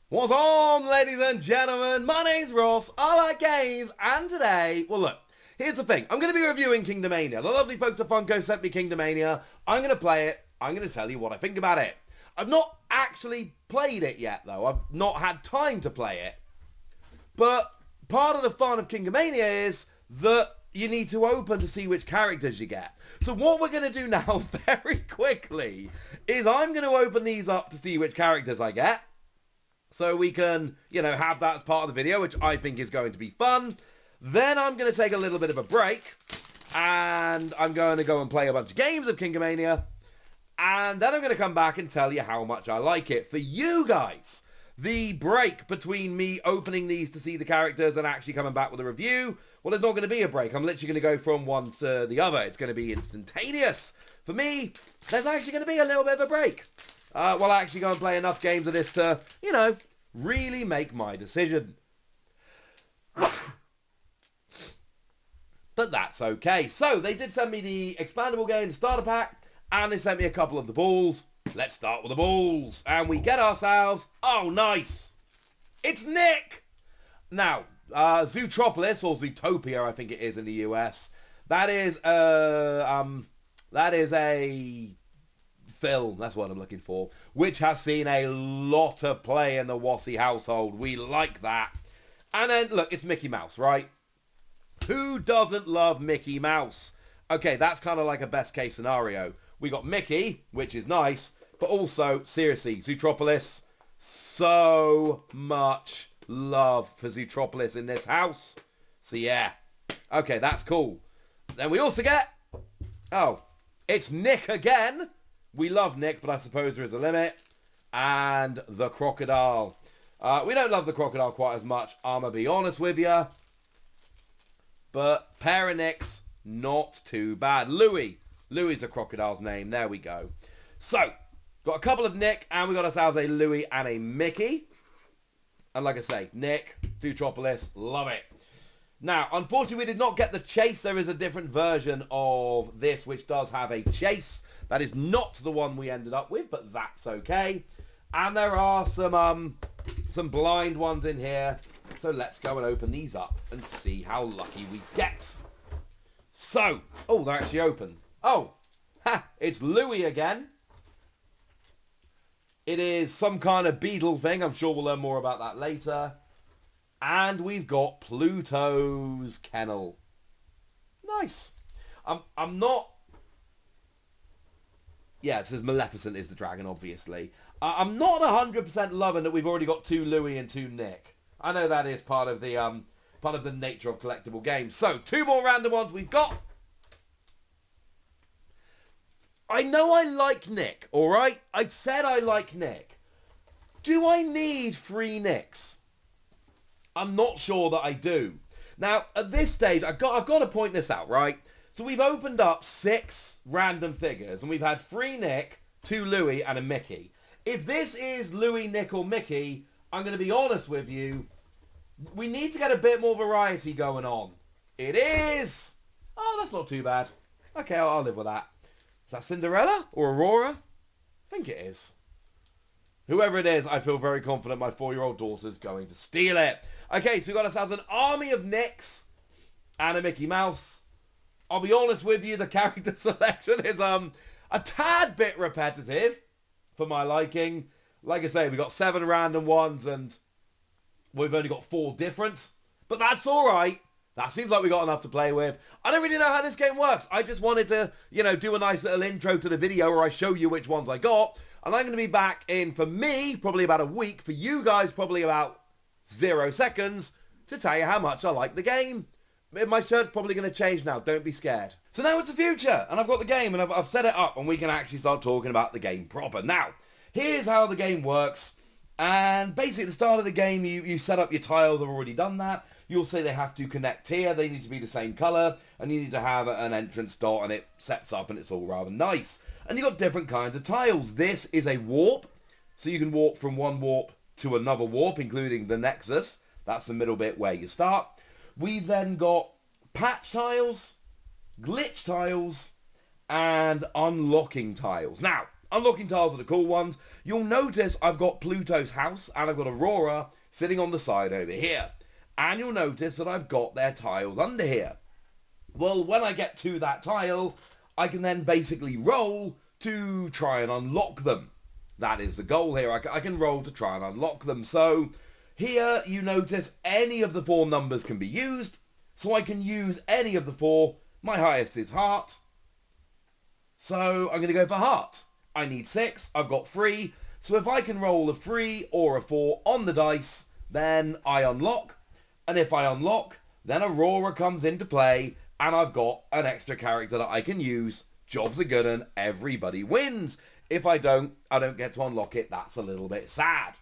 What's on, ladies and gentlemen? My name's Ross, I like games, and today, well look, here's the thing. I'm going to be reviewing Kingdomania. The lovely folks at Funko sent me Kingdomania. I'm going to play it. I'm going to tell you what I think about it. I've not actually played it yet, though. I've not had time to play it. But part of the fun of Kingdomania is that you need to open to see which characters you get. So what we're going to do now, very quickly, is I'm going to open these up to see which characters I get. So we can, have that as part of the video, which I think is going to be fun. Then I'm going to take a little bit of a break. And I'm going to go and play a bunch of games of Kingdomania. And then I'm going to come back and tell you how much I like it. For you guys, the break between me opening these to see the characters and actually coming back with a review, well, it's not going to be a break. I'm literally going to go from one to the other. It's going to be instantaneous. For me, there's actually going to be a little bit of a break. Well, I actually go and play enough games of this to, really make my decision. But that's okay. So, they did send me the expandable game, the starter pack, and they sent me a couple of the balls. Let's start with the balls. And we get ourselves, oh, nice. It's Nick. Now, Zootropolis, or Zootopia, I think it is in the US. That is a film, that's what I'm looking for, which has seen a lot of play in the Wassy household. We like that. And then, look, it's Mickey Mouse, right? Who doesn't love Mickey Mouse? Okay, that's kind of like a best case scenario. We got Mickey, which is nice, but also, seriously, Zootropolis, so much love for Zootropolis in this house. So yeah, okay, that's cool. Then we also get, oh, it's Nick again. We love Nick, but I suppose there is a limit. And the crocodile. We don't love the crocodile quite as much, I'm going to be honest with you. But pair of Nicks, not too bad. Louis. Louis is a crocodile's name. There we go. So, got a couple of Nick, and we got ourselves a Louis and a Mickey. And like I say, Nick, Zootropolis, love it. Now, unfortunately, we did not get the chase. There is a different version of this, which does have a chase. That is not the one we ended up with, but that's okay. And there are some blind ones in here. So let's go and open these up and see how lucky we get. So, oh, they're actually open. Oh, it's Louis again. It is some kind of beetle thing. I'm sure we'll learn more about that later. And we've got Pluto's kennel. Nice. I'm not... Yeah, it says Maleficent is the dragon, obviously. I'm not 100% loving that we've already got two Louis and two Nick. I know that is part of the nature of collectible games. So, two more random ones we've got. I know I like Nick, alright? I said I like Nick. Do I need 3 Nicks? I'm not sure that I do. Now, at this stage, I've got to point this out, right? So we've opened up 6 random figures, and we've had 3 Nick, 2 Louis, and a Mickey. If this is Louis, Nick, or Mickey, I'm going to be honest with you, we need to get a bit more variety going on. It is! Oh, that's not too bad. Okay, I'll live with that. Is that Cinderella or Aurora? I think it is. Whoever it is, I feel very confident my 4-year-old daughter's going to steal it. Okay, so we've got ourselves an army of Nicks and a Mickey Mouse. I'll be honest with you, the character selection is a tad bit repetitive for my liking. Like I say, we got 7 random ones and we've only got 4 different. But that's alright. That seems like we got enough to play with. I don't really know how this game works. I just wanted to, do a nice little intro to the video where I show you which ones I got. And I'm going to be back in, for me, probably about a week. For you guys, probably about 0 seconds to tell you how much I like the game. My shirt's probably going to change now. Don't be scared. So now it's the future. And I've got the game and I've set it up. And we can actually start talking about the game proper. Now, here's how the game works. And basically at the start of the game, you set up your tiles. I've already done that. You'll say they have to connect here. They need to be the same colour. And you need to have an entrance dot. And it sets up and it's all rather nice. And you've got different kinds of tiles. This is a warp. So you can warp from one warp to another warp, including the Nexus. That's the middle bit where you start. We've then got patch tiles, glitch tiles, and unlocking tiles. Now, unlocking tiles are the cool ones. You'll notice I've got Pluto's house and I've got Aurora sitting on the side over here. And you'll notice that I've got their tiles under here. Well, when I get to that tile, I can then basically roll to try and unlock them. That is the goal here. I can roll to try and unlock them. So here you notice any of the 4 numbers can be used. So I can use any of the 4. My highest is heart. So I'm going to go for heart. I need 6. I've got 3. So if I can roll a 3 or a 4 on the dice, then I unlock. And if I unlock, then Aurora comes into play and I've got an extra character that I can use. Job's a good one. Everybody wins. If I don't get to unlock it. That's a little bit sad.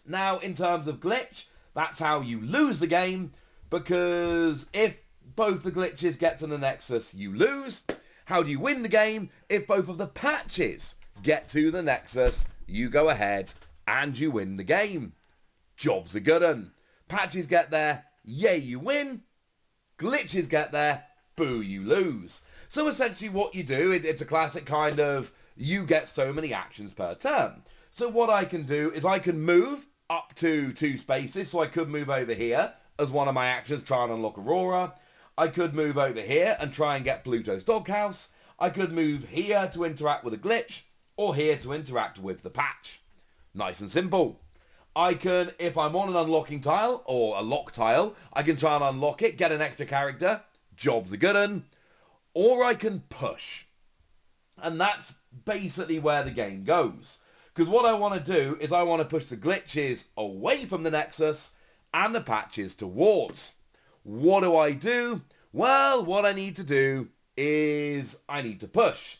Now, in terms of glitch, that's how you lose the game, because if both the glitches get to the Nexus, you lose. How do you win the game? If both of the patches get to the Nexus, you go ahead and you win the game. Job's a good one. Patches get there, yay, you win. Glitches get there, boo, you lose. So essentially what you do, it's a classic kind of, you get so many actions per turn. So what I can do is I can move up to 2 spaces. So I could move over here as one of my actions, try and unlock Aurora. I could move over here and try and get Pluto's doghouse. I could move here to interact with a glitch, or here to interact with the patch. Nice and simple. I can, if I'm on an unlocking tile, or a lock tile, I can try and unlock it, get an extra character. Job's a good one. Or I can push. And that's basically where the game goes. Because what I want to do is I want to push the glitches away from the Nexus and the patches towards. What do? Well, what I need to do is I need to push.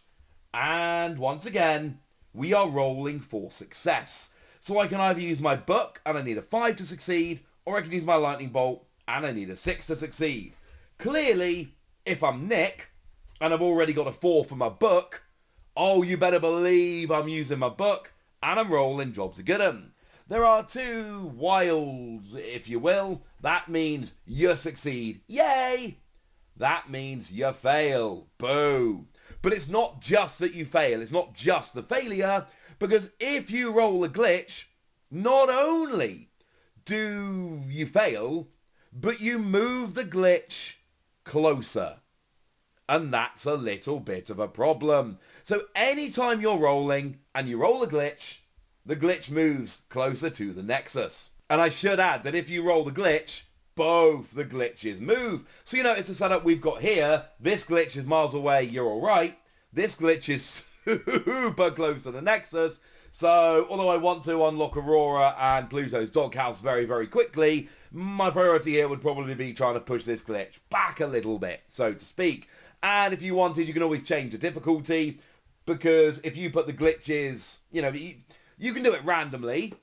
And once again, we are rolling for success. So I can either use my book and I need a 5 to succeed, or I can use my lightning bolt and I need a 6 to succeed. Clearly, if I'm Nick and I've already got a 4 for my book, oh, you better believe I'm using my book and I'm rolling. Job's a good one. There are 2 wilds, if you will. That means you succeed. Yay! That means you fail. Boo. But it's not just that you fail. It's not just the failure. Because if you roll a glitch, not only do you fail, but you move the glitch closer. And that's a little bit of a problem. So anytime you're rolling and you roll a glitch, the glitch moves closer to the Nexus. And I should add that if you roll the glitch, both the glitches move. So you know, it's a setup we've got here. This glitch is miles away, you're alright. This glitch is super close to the Nexus. So although I want to unlock Aurora and Pluto's doghouse very, very quickly, my priority here would probably be trying to push this glitch back a little bit, so to speak. And if you wanted, you can always change the difficulty, because if you put the glitches, you know, you can do it randomly,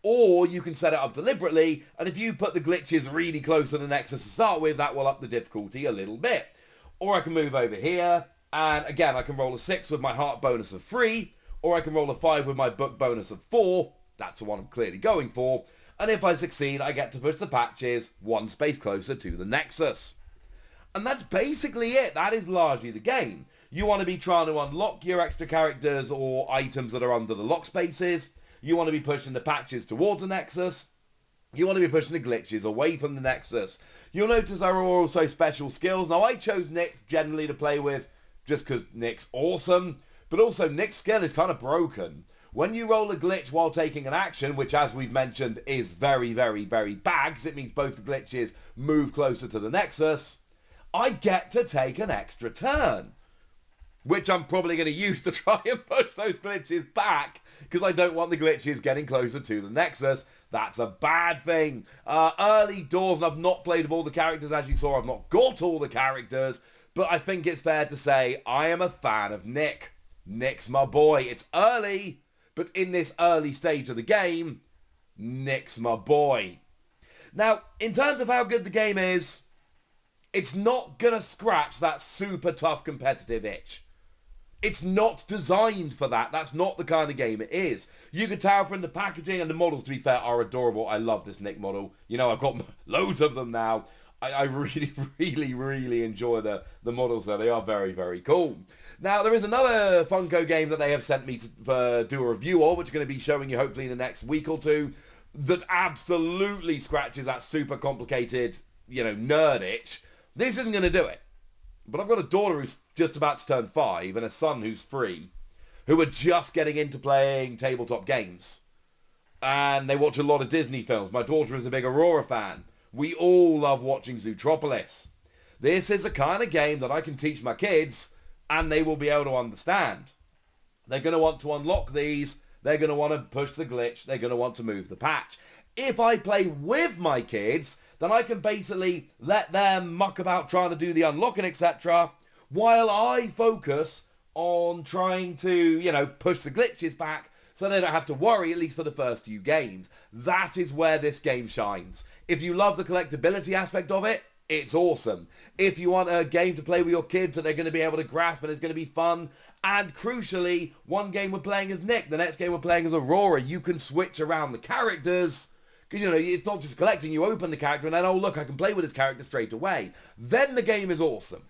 or you can set it up deliberately, and if you put the glitches really close to the Nexus to start with, that will up the difficulty a little bit. Or I can move over here, and again, I can roll a 6 with my heart bonus of 3, or I can roll a 5 with my book bonus of 4. That's the one I'm clearly going for. And if I succeed, I get to push the patches 1 space closer to the Nexus. And that's basically it. That is largely the game. You want to be trying to unlock your extra characters or items that are under the lock spaces. You want to be pushing the patches towards the Nexus. You want to be pushing the glitches away from the Nexus. You'll notice there are also special skills. Now, I chose Nick generally to play with just because Nick's awesome. But also, Nick's skill is kind of broken. When you roll a glitch while taking an action, which as we've mentioned is very, very, very bad, because it means both the glitches move closer to the Nexus, I get to take an extra turn, which I'm probably going to use to try and push those glitches back, because I don't want the glitches getting closer to the Nexus. That's a bad thing. Early doors, and I've not played with all the characters, as you saw. I've not got all the characters, but I think it's fair to say I am a fan of Nick. Nick's my boy. It's early, but in this early stage of the game, Nick's my boy. Now, in terms of how good the game is, it's not going to scratch that super tough competitive itch. It's not designed for that. That's not the kind of game it is. You can tell from the packaging, and the models, to be fair, are adorable. I love this Nick model. You know, I've got loads of them now. I really, really, really enjoy the models there. They are very, very cool. Now, there is another Funko game that they have sent me to do a review of, which I'm going to be showing you hopefully in the next week or two, that absolutely scratches that super complicated, nerd itch. This isn't going to do it. But I've got a daughter who's just about to turn 5 and a son who's 3, who are just getting into playing tabletop games. And they watch a lot of Disney films. My daughter is a big Aurora fan. We all love watching Zootropolis. This is a kind of game that I can teach my kids and they will be able to understand. They're going to want to unlock these. They're going to want to push the glitch. They're going to want to move the patch. If I play with my kids, then I can basically let them muck about trying to do the unlocking, etc., while I focus on trying to, push the glitches back so they don't have to worry, at least for the first few games. That is where this game shines. If you love the collectability aspect of it, it's awesome. If you want a game to play with your kids that they're going to be able to grasp and it's going to be fun, and crucially, one game we're playing as Nick, the next game we're playing as Aurora, you can switch around the characters, because, it's not just collecting, you open the character and then, oh look, I can play with this character straight away. Then the game is awesome.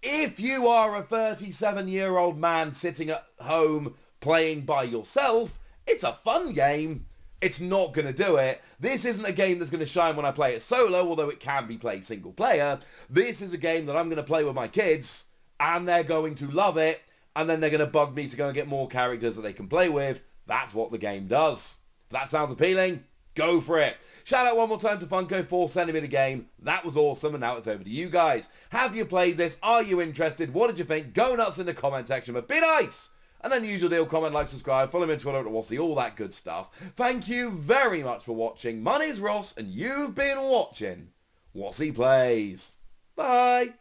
If you are a 37-year-old man sitting at home playing by yourself, it's a fun game. It's not going to do it. This isn't a game that's going to shine when I play it solo, although it can be played single player. This is a game that I'm going to play with my kids, and they're going to love it, and then they're going to bug me to go and get more characters that they can play with. That's what the game does. If that sounds appealing, go for it. Shout out one more time to Funko for sending me the game. That was awesome, and now it's over to you guys. Have you played this? Are you interested? What did you think? Go nuts in the comment section, but be nice! And then usual deal, comment, like, subscribe, follow me on Twitter at Wossy, all that good stuff. Thank you very much for watching. My name's Ross, and you've been watching Wossy Plays. Bye!